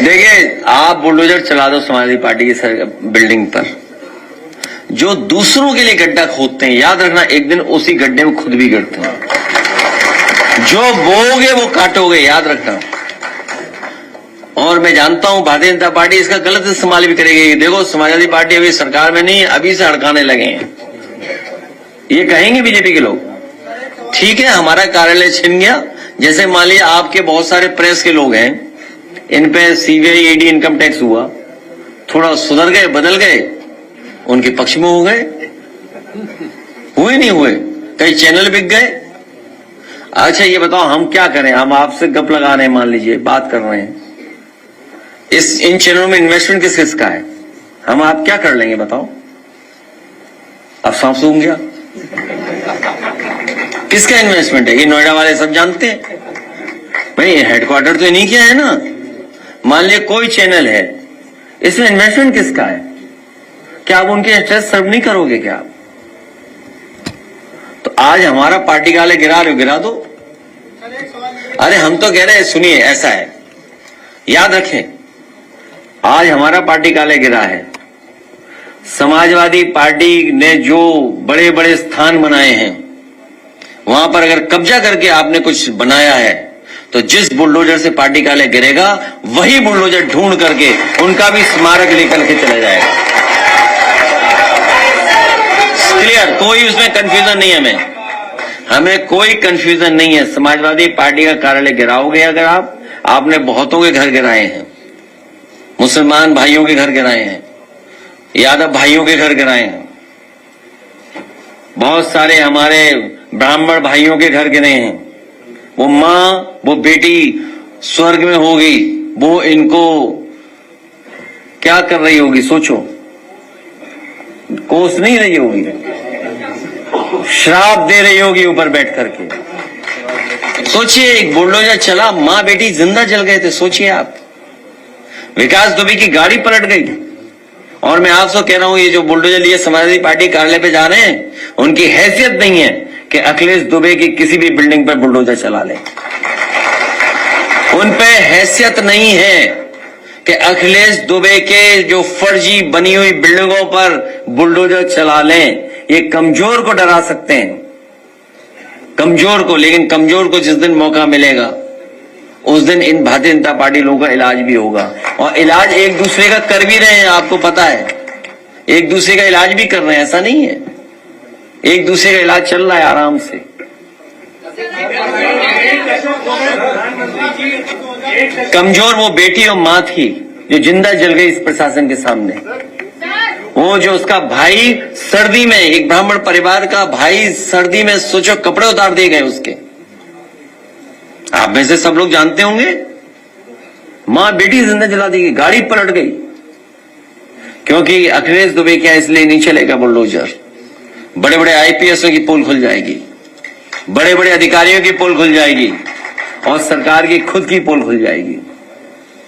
देखिए, आप बुलडोजर चला दो समाजवादी पार्टी की बिल्डिंग पर, जो दूसरों के लिए गड्ढा खोदते हैं, याद रखना एक दिन उसी गड्ढे में खुद भी गिरते हैं। जो बोओगे वो काटोगे, याद रखना। और मैं जानता हूं भारतीय जनता पार्टी इसका गलत इस्तेमाल भी करेगी। देखो, समाजवादी पार्टी अभी सरकार में नहीं, अभी से हड़काने लगे हैं। ये कहेंगे बीजेपी के लोग, ठीक है हमारा कार्यालय छिन गया, जैसे मान लिया आपके बहुत सारे प्रेस के लोग हैं, इन पे सीबीआई ईडी इनकम टैक्स हुआ, थोड़ा सुधर गए, बदल गए, उनके पक्ष में हो गए, हुए नहीं हुए, कई चैनल बिक गए। अच्छा ये बताओ हम क्या करें, हम आपसे गप लगा रहे हैं, मान लीजिए बात कर रहे हैं, इन चैनलों में इन्वेस्टमेंट किस किसका है, हम आप क्या कर लेंगे बताओ? अब सांप सूख गया, किसका इन्वेस्टमेंट है? ये नोएडा वाले सब जानते हैं भाई, हेडक्वार्टर तो नहीं किया है ना। मान लिया कोई चैनल है, इसमें इन्वेस्टमेंट किसका है? क्या आप उनके इंटरेस्ट सर्व नहीं करोगे क्या आप? तो आज हमारा पार्टी कार्यालय गिरा रहे हो, गिरा दो। अरे हम तो कह रहे हैं, सुनिए ऐसा है, याद रखें, आज हमारा पार्टी कार्यालय गिरा है, समाजवादी पार्टी ने जो बड़े बड़े स्थान बनाए हैं वहां पर अगर कब्जा करके आपने कुछ बनाया है तो जिस बुलडोजर से पार्टी कार्यालय गिरेगा वही बुलडोजर ढूंढ करके उनका भी स्मारक लेकर के चला जाएगा। क्लियर, कोई उसमें कंफ्यूजन नहीं है, हमें कोई कंफ्यूजन नहीं है। समाजवादी पार्टी का कार्यालय गिराओगे अगर आपने बहुतों के घर गिराए हैं, मुसलमान भाइयों के घर गिराए हैं, यादव भाइयों के घर गिराए हैं, बहुत सारे हमारे ब्राह्मण भाइयों के घर गिरे हैं, वो माँ वो बेटी स्वर्ग में होगी, वो इनको क्या कर रही होगी सोचो, कोस नहीं रही होगी, श्राप दे रही होगी ऊपर बैठ करके। सोचिए एक बुलडोजर चला, माँ बेटी जिंदा जल गए थे। सोचिए आप, विकास दुबे की गाड़ी पलट गई। और मैं आपसे कह रहा हूं, ये जो बुलडोजर लिए समाजवादी पार्टी कार्यालय पे जा रहे हैं, उनकी हैसियत नहीं है कि अखिलेश दुबे की किसी भी बिल्डिंग पर बुलडोजर चला ले। उन पे हैसियत नहीं है कि अखिलेश दुबे के जो फर्जी बनी हुई बिल्डिंगों पर बुलडोजर चला लें। ये कमजोर को डरा सकते हैं, कमजोर को, लेकिन कमजोर को जिस दिन मौका मिलेगा उस दिन इन भारतीय जनता पार्टी लोगों का इलाज भी होगा। और इलाज एक दूसरे का कर भी रहे हैं, आपको पता है, एक दूसरे का इलाज भी कर रहे हैं, ऐसा नहीं है, एक दूसरे का इलाज चल रहा है आराम से। कमजोर वो बेटी और मां थी जो जिंदा जल गई इस प्रशासन के सामने। वो जो उसका भाई सर्दी में, एक ब्राह्मण परिवार का भाई सर्दी में सोचो कपड़े उतार दिए गए उसके, आप में से सब लोग जानते होंगे। मां बेटी जिंदा जला दी गई, गाड़ी पलट गई, क्योंकि अखिलेश दुबे क्या इसलिए नहीं चलेगा बुलडोजर। बड़े बड़े आईपीएसओं की पोल खुल जाएगी, बड़े बड़े अधिकारियों की पोल खुल जाएगी और सरकार की खुद की पोल खुल जाएगी।